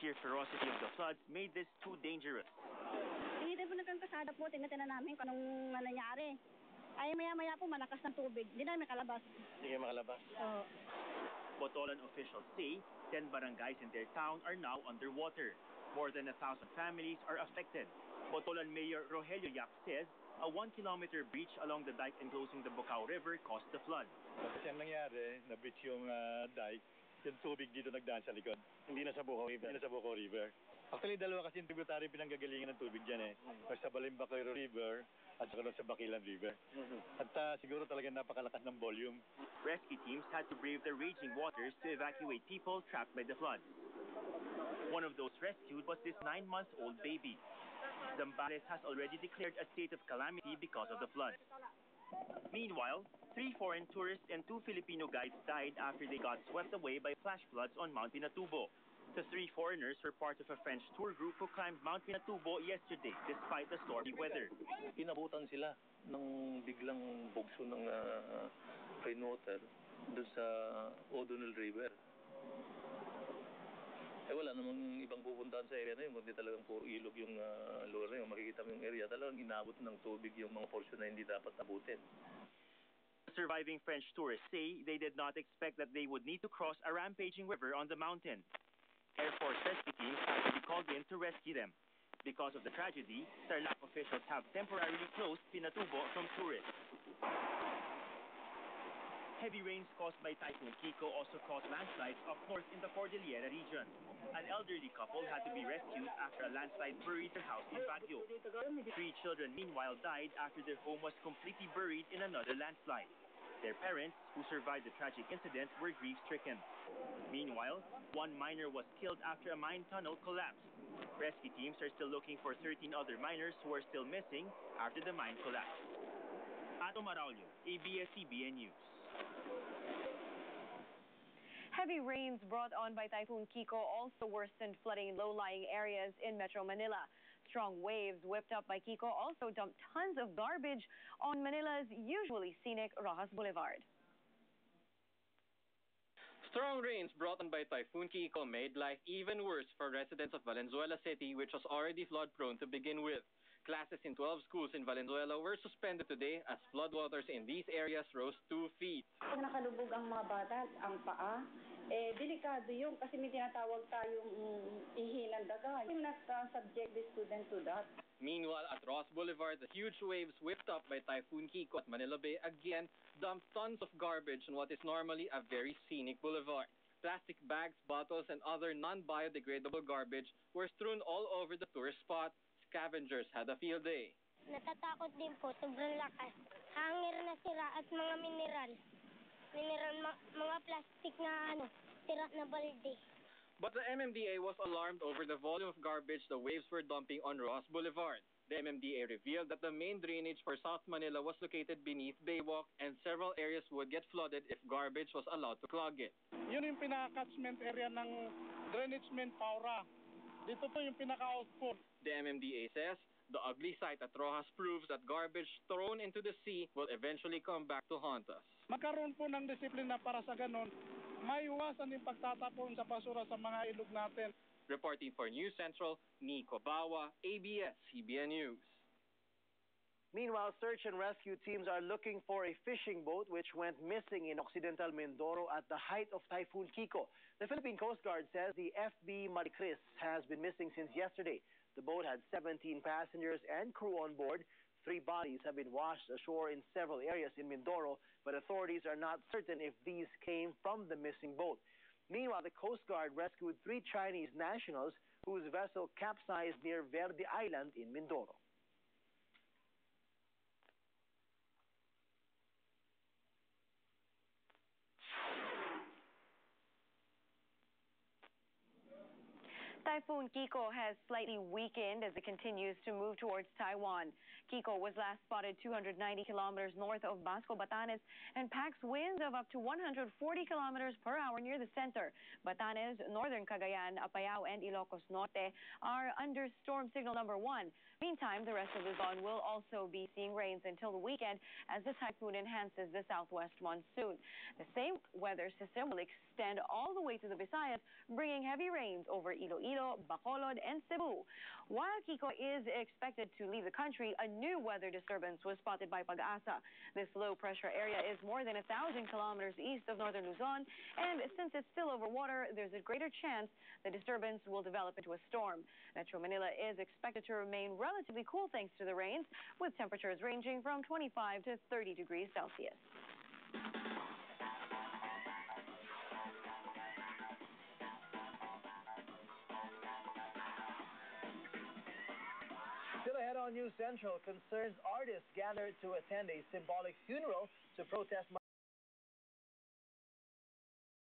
sheer ferocity of the floods made this too dangerous. Hindi po nagkakasada po, tingnan namin kung anong nangyari. Ay maya-maya po malakas ng tubig, hindi namin makalabas. Hindi kayo makalabas? Oo. Botolan officials say 10 barangays in their town are now underwater. More than 1,000 families are affected. Botolan Mayor Rogelio Yap says a 1-kilometer breach along the dike enclosing the Bocao River caused the flood. Kasi ang nangyari, na-breach yung dike, yung tubig dito nagdaan sa likod. Hindi na sa Bocao River? Hindi na sa Bocao River. Actually, dalawa kasi yung tributary pinanggagalingan ng tubig dyan Sa Balimbacoy River at saka sa Bakilan River. At siguro talaga napakalakas ng volume. Rescue teams had to brave the raging waters to evacuate people trapped by the floods. One of those rescued was this 9-month-old baby. Zambales has already declared a state of calamity because of the floods. Meanwhile, 3 foreign tourists and 2 Filipino guides died after they got swept away by flash floods on Mount Pinatubo. The 3 foreigners were part of a French tour group who climbed Mount Pinatubo yesterday despite the stormy weather. Inabutan sila ng biglang bugso ng rainwater doon sa O'Donnell River. Wala namang ibang pupuntahan sa area na yun, kundi talagang puro ilog yung lugar na yun. Makikita mo yung area, talagang inabot ng tubig yung mga portion na hindi dapat abutin. Surviving French tourists say they did not expect that they would need to cross a rampaging river on the mountain. Air Force rescue teams had to be called in to rescue them. Because of the tragedy, Tarlac officials have temporarily closed Pinatubo from tourists. Heavy rains caused by Typhoon Kiko also caused landslides up north in the Cordillera region. An elderly couple had to be rescued after a landslide buried their house in Baguio. 3 children meanwhile died after their home was completely buried in another landslide. Their parents, who survived the tragic incident, were grief-stricken. Meanwhile, 1 miner was killed after a mine tunnel collapsed. Rescue teams are still looking for 13 other miners who are still missing after the mine collapsed. Ato Maraulio, ABS-CBN News. Heavy rains brought on by Typhoon Kiko also worsened flooding in low-lying areas in Metro Manila. Strong waves whipped up by Kiko also dumped tons of garbage on Manila's usually scenic Rojas Boulevard. Strong rains brought on by Typhoon Kiko made life even worse for residents of Valenzuela City, which was already flood-prone to begin with. Classes in 12 schools in Valenzuela were suspended today as floodwaters in these areas rose 2 feet. Pag nakalubog ang mga bata, ang paa, delikado yun kasi may tinatawag tayong ihilang daga. Yung not-subject the student to that. Meanwhile, at Ross Boulevard, the huge waves whipped up by Typhoon Kiko at Manila Bay again dumped tons of garbage on what is normally a very scenic boulevard. Plastic bags, bottles, and other non-biodegradable garbage were strewn all over the tourist spot. Scavengers had a field day. Natatakot din po, sobrang lakas. Hangir na sira at mga mineral, mga plastic na sira na balde. But the MMDA was alarmed over the volume of garbage the waves were dumping on Ross Boulevard. The MMDA revealed that the main drainage for South Manila was located beneath Baywalk and several areas would get flooded if garbage was allowed to clog it. Yun yung pinaka-catchment area ng drainage Paura. Dito po yung pinaka-output. The MMDA says the ugly sight at Rojas proves that garbage thrown into the sea will eventually come back to haunt us. Magkaroon po ng disiplina para sa ganon, maiwasan yung pagtatapon sa basura sa mga ilog natin. Reporting for News Central, Nico Bawa, ABS-CBN News. Meanwhile, search and rescue teams are looking for a fishing boat which went missing in Occidental Mindoro at the height of Typhoon Kiko. The Philippine Coast Guard says the FB Maricris has been missing since yesterday. The boat had 17 passengers and crew on board. 3 bodies have been washed ashore in several areas in Mindoro, but authorities are not certain if these came from the missing boat. Meanwhile, the Coast Guard rescued 3 Chinese nationals whose vessel capsized near Verde Island in Mindoro. Typhoon Kiko has slightly weakened as it continues to move towards Taiwan. Kiko was last spotted 290 kilometers north of Basco, Batanes, and packs winds of up to 140 kilometers per hour near the center. Batanes, northern Cagayan, Apayao, and Ilocos Norte are under storm signal number 1. Meantime, the rest of Luzon will also be seeing rains until the weekend as the typhoon enhances the southwest monsoon. The same weather system will extend all the way to the Visayas, bringing heavy rains over Iloilo, Iloilo, Bacolod, and Cebu. While Kiko is expected to leave the country, a new weather disturbance was spotted by Pag-asa. This low-pressure area is more than 1,000 kilometers east of northern Luzon, and since it's still over water, there's a greater chance the disturbance will develop into a storm. Metro Manila is expected to remain relatively cool thanks to the rains, with temperatures ranging from 25 to 30 degrees Celsius. Still ahead on News Central, concerned artists gathered to attend a symbolic funeral to protest